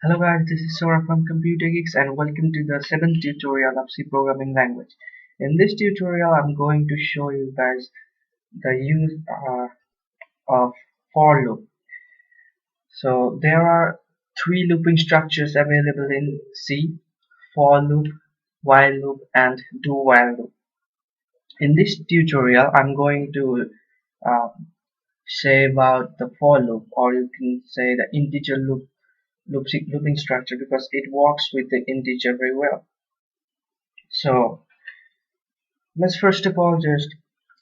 Hello guys, this is Sora from Computer Geeks and welcome to the 7th tutorial of C programming language. In this tutorial, I'm going to show you guys the use of for loop. So there are three looping structures available in C: for loop, while loop, and do while loop. In this tutorial, I'm going to uh, say about the for loop, or you can say the integer looping structure, because it works with the integer very well. So let's first of all just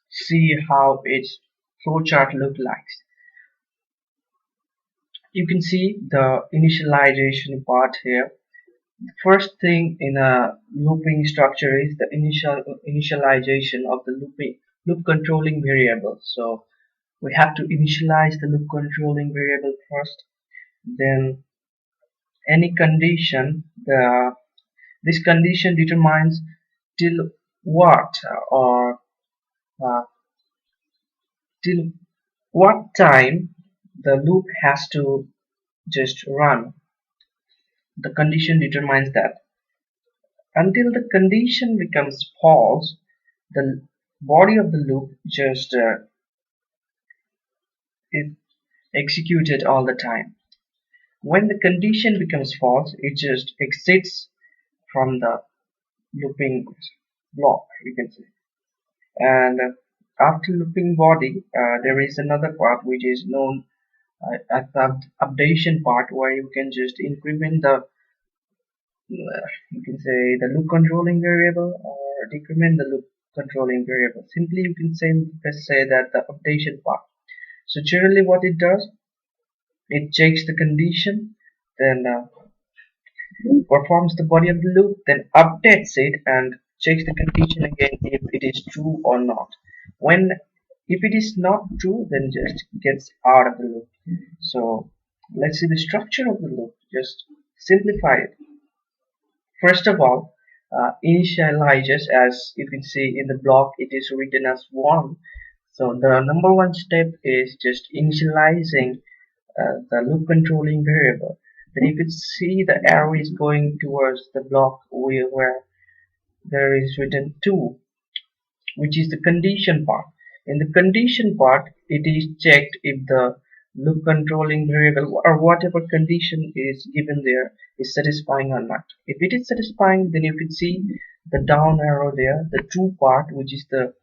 see how its flowchart looks like. You can see the initialization part here. The first thing in a looping structure is the initialization of the loop controlling variable. So we have to initialize the loop controlling variable first. Then any condition, this condition determines till what or uh, till what time the loop has to just run. The condition determines that. Until the condition becomes false, the body of the loop just is executed all the time. When the condition becomes false, it just exits from the looping block, you can say. And after looping body, there is another part which is known as the updation part, where you can just increment the you can say the loop controlling variable or decrement the loop controlling variable. Simply you can say, let's say that the updation part. So generally what it does, it checks the condition, then performs the body of the loop, then updates it and checks the condition again if it is true or not. When if it is not true, then just gets out of the loop. So let's see the structure of the loop. Just simplify it. First of all, initializes, as you can see in the block, it is written as 1. So the number one step is just initializing the loop controlling variable. Then you can see the arrow is going towards the block where there is written 2, which is the condition part. In the condition part, it is checked if the loop controlling variable or whatever condition is given there is satisfying or not. If it is satisfying, then you can see the down arrow there, the true part, which is the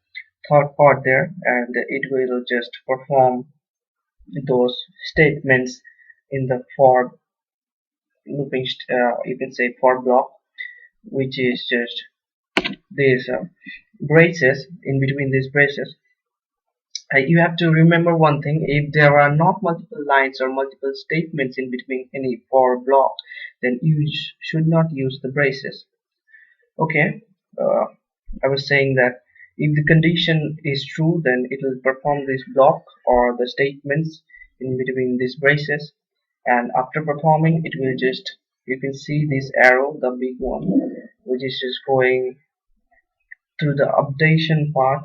third part there, and it will just perform those statements in the for looping, you can say for block, which is just these braces. In between these braces, you have to remember one thing: if there are not multiple lines or multiple statements in between any for block, then you should not use the braces. Okay, uh, I was saying that if the condition is true, then it will perform this block or the statements in between these braces, and after performing it will just, you can see this arrow, the big one, which is just going through the updation part.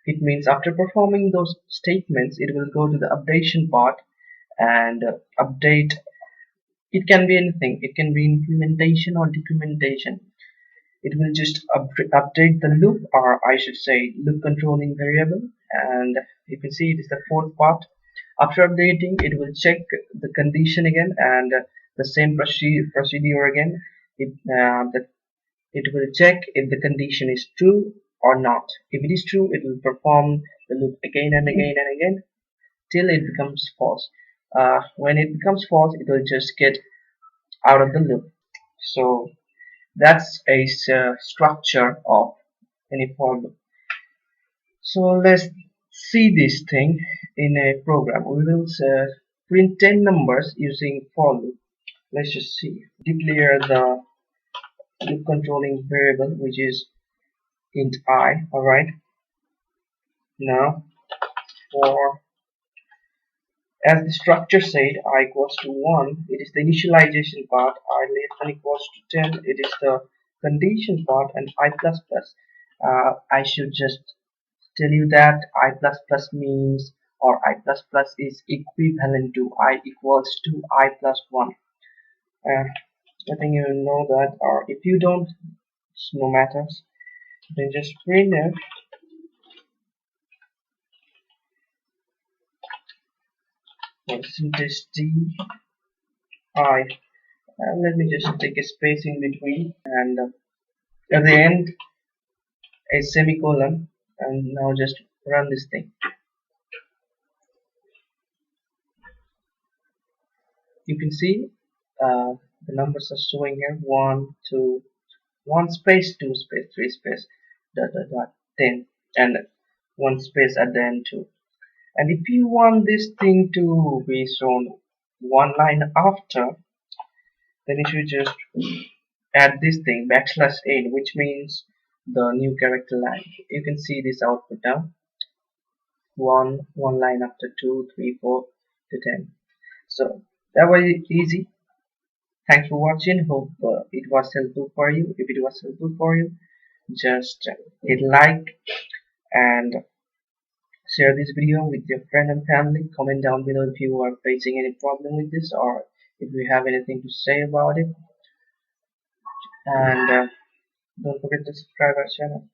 It means after performing those statements, it will go to the updation part and update. It can be anything, it can be implementation or documentation. It will just update the loop, or I should say loop controlling variable, and you can see it is the fourth part. After updating, it will check the condition again, and the same procedure again. It will check if the condition is true or not. If it is true, it will perform the loop again and again and again till it becomes false. When it becomes false, it will just get out of the loop. So that's a structure of any for loop. So let's see this thing in a program. We will print 10 numbers using for loop. Let's just see. Declare the loop controlling variable, which is int I. Alright, now for, as the structure said, I equals to 1, it is the initialization part. I less than equals to 10, it is the condition part, and I plus plus. I should just tell you that I plus plus means, or I plus plus is equivalent to I equals to I plus 1. uh, I think you know that, or if you don't, it's no matters. Then just print it. Percentage D I. Let me just take a space in between, and at the end a semicolon, and now just run this thing. You can see the numbers are showing here: one, two, one space, two space, three space, dot dot dot, 10, and one space at the end too. And if you want this thing to be shown one line after, then you should just add this thing backslash n, which means the new character line. You can see this output now. One line after two, three, four to 10. So that was easy. Thanks for watching. Hope it was helpful for you. If it was helpful for you, just hit like and share this video with your friend and family. Comment down below if you are facing any problem with this, or if you have anything to say about it. And don't forget to subscribe our channel.